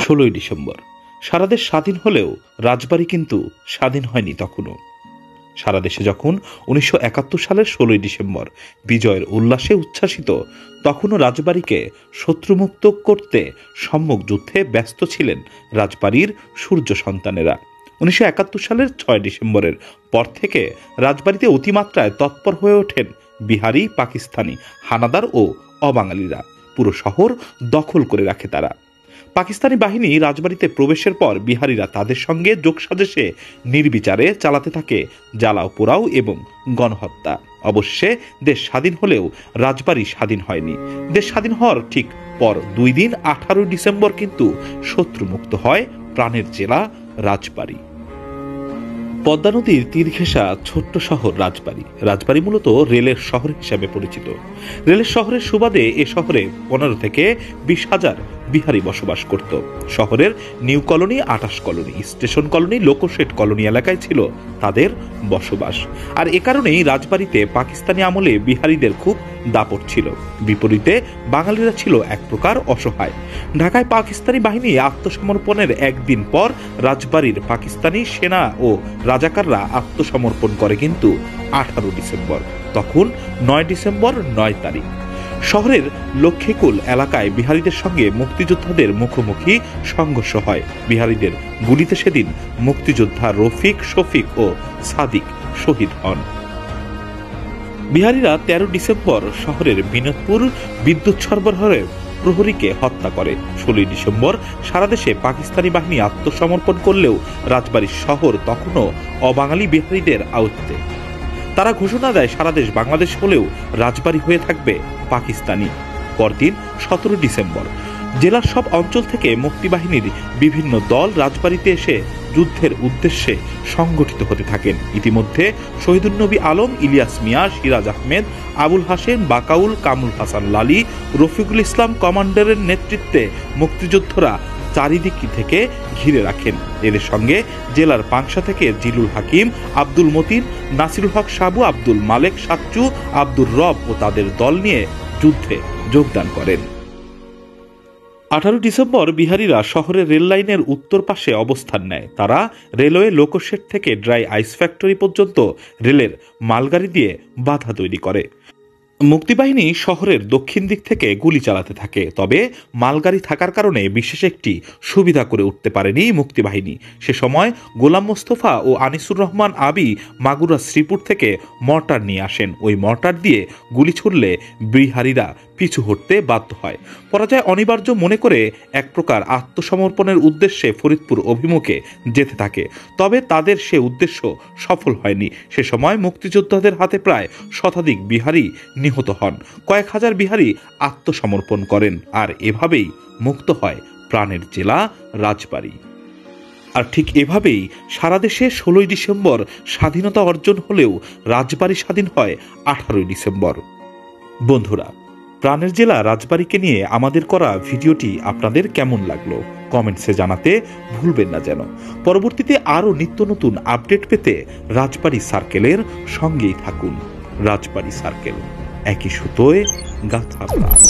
16ই December সারা দেশ স্বাধীন হলেও রাজবাড়ী কিন্তু স্বাধীন হয়নি তখনও। সারা দেশে যখন 1971 সালের 16ই ডিসেম্বর বিজয়ের উল্লাসে উচ্ছ্বাসিত, তখনও রাজবাড়ীকে শত্রুমুক্ত করতে সম্মুখ যুদ্ধে ব্যস্ত ছিলেন রাজবাড়ীর সূর্য সন্তানেরা। 1971 সালের 6 ডিসেম্বরের পর থেকে রাজবাড়ীতে অতিমাত্রায় তৎপর হয়ে ওঠেন বিহারি, পাকিস্তানি, হানাদার ও অবাঙালিরা। পুরো শহর দখল করে রাখে তারা। পাকিস্তানি বাহিনী রাজবাড়িতে প্রবেশের পর বিহারিরা তাদের সঙ্গে যোগসাজশে নির্বিচারে চালাতে থাকে জ্বালাও পোড়াও এবং গণহত্যা। অবশ্যই দেশ স্বাধীন হলেও রাজবাড়ি স্বাধীন হয়নি। দেশ স্বাধীন হওয়ার ঠিক পর 2 দিন 18 ডিসেম্বর কিন্তু শত্রুমুক্ত হয় প্রাণের জেলা রাজবাড়ী। পদ্মা নদীর তীর ঘেঁষা ছোট্ট শহর রাজবাড়ী। রাজবাড়ী মূলত রেলের শহর হিসাবে পরিচিত। রেলের শহরের সুবাদে এ শহরে 15 থেকে 20 হাজার বিহারি বসবাস করত। শহরের new colony, 28 colony, station colony, loco shed colony এলাকায় ছিল তাদের বসবাস। আর এ কারণেই রাজবাড়ীতে পাকিস্তানি আমলে বিহারিদের খুব দাপট ছিল। বিপরীতে বাঙালিরা ছিল এক প্রকার অসহায়। ঢাকায় পাকিস্তানি বাহিনী আত্মসমর্পণের একদিন পর রাজবাড়ীর পাকিস্তানি সেনা ও রাজাকাররা আত্মসমর্পণ করে কিন্তু 18 ডিসেম্বর। তখন 9 ডিসেম্বর 9 তারিখ শহরের লক্ষ্মীকুল এলাকায় বিহারিদের সঙ্গে মুক্তিযোদ্ধাদের মুখোমুখি সংঘর্ষ হয়। বিহারিদের গুলিতে সেদিন মুক্তিযোদ্ধা রফিক, শফিক ও সাদিক শহীদ হন। বিহারিরা 13 ডিসেম্বর শহরের বিনোদপুর বিদ্যুৎ সরবরাহের প্রহরীকে হত্যা করে। 16 ডিসেম্বর সারা দেশে পাকিস্তানি বাহিনী আত্মসমর্পণ করলেও রাজবাড়ী শহর তখনও অবাঙালি বিহারিদের আয়ত্তে। তারা ঘোষণা দেয় সারা দেশ বাংলাদেশ হলেও রাজবাড়ী হয়ে থাকবে পাকিস্তানি। পরদিন 17 ডিসেম্বর জেলার সব অঞ্চল থেকে মুক্তিবাহিনীর বিভিন্ন দল রাজবাড়ীতে এসে যুদ্ধের উদ্দেশ্যে সংগঠিত হতে থাকেন। ইতিমধ্যে শহীদুন্নবী আলম, ইলিয়াস মিয়া, সিরাজ আহমেদ, আবুল হাসেন, বাকাউল, কামুল হাসান লালি, রফিকুল ইসলাম কমান্ডারের নেতৃত্বে মুক্তিযোদ্ধারা চারিদিক থেকে ঘিরে রাখেন। এদের সঙ্গে জেলার পাংশা থেকে জিলুল হাকিম, আব্দুল মতিন, নাসিরুল হক সাবু, আব্দুল মালেক সাচ্চু, আব্দুর রব ও তাদের দল নিয়ে যুদ্ধে যোগদান করেন। 18 ডিসেম্বর বিহারিরা শহরের রেল লাইনের উত্তর পাশে অবস্থান নেয়। তারা রেলওয়ে, লোকোশেড থেকে ড্রাই আইস ফ্যাক্টরি পর্যন্ত রেলের মালগাড়ি দিয়ে বাধা তৈরি করে। মুক্তিবাহিনী শহরের দক্ষিণ দিক থেকে গুলি চালাতে থাকে। তবে মালগাড়ি থাকার কারণে বিশেষ একটি সুবিধা করে উঠতে পারেনি মুক্তিবাহিনী। সে সময় গোলাম মোস্তফা ও আনিসুর রহমান আবি মাগুরা শ্রীপুর থেকে মর্টার নিয়ে আসেন। ওই মর্টার দিয়ে গুলি ছুড়লে বিহারিরা পিছু হটতে বাধ্য হয়। পরাজয় অনিবার্য মনে করে এক প্রকার আত্মসমর্পণের উদ্দেশ্যে ফরিদপুর অভিমুখে যেতে থাকে। তবে তাদের সে উদ্দেশ্য সফল হয়নি। সে সময় মুক্তিযোদ্ধাদের হাতে প্রায় শতাধিক বিহারি নিহত হন। কয়েক হাজার বিহারি আত্মসমর্পণ করেন। আর এভাবেই মুক্ত হয় প্রাণের জেলা রাজবাড়ী। আর ঠিক এভাবেই সারা দেশে 16ই ডিসেম্বর স্বাধীনতা অর্জন হলেও রাজবাড়ী স্বাধীন হয় 18 ডিসেম্বর। বন্ধুরা, প্রাণের জেলা রাজবাড়ীকে নিয়ে আমাদের করা ভিডিওটি আপনাদের কেমন লাগলো কমেন্টসে জানাতে ভুলবেন না যেন। পরবর্তীতে আরও নিত্য নতুন আপডেট পেতে রাজবাড়ী সার্কেলের সঙ্গেই থাকুন। রাজবাড়ী সার্কেল, একই সুতোয় গাঁথা প্রাণ।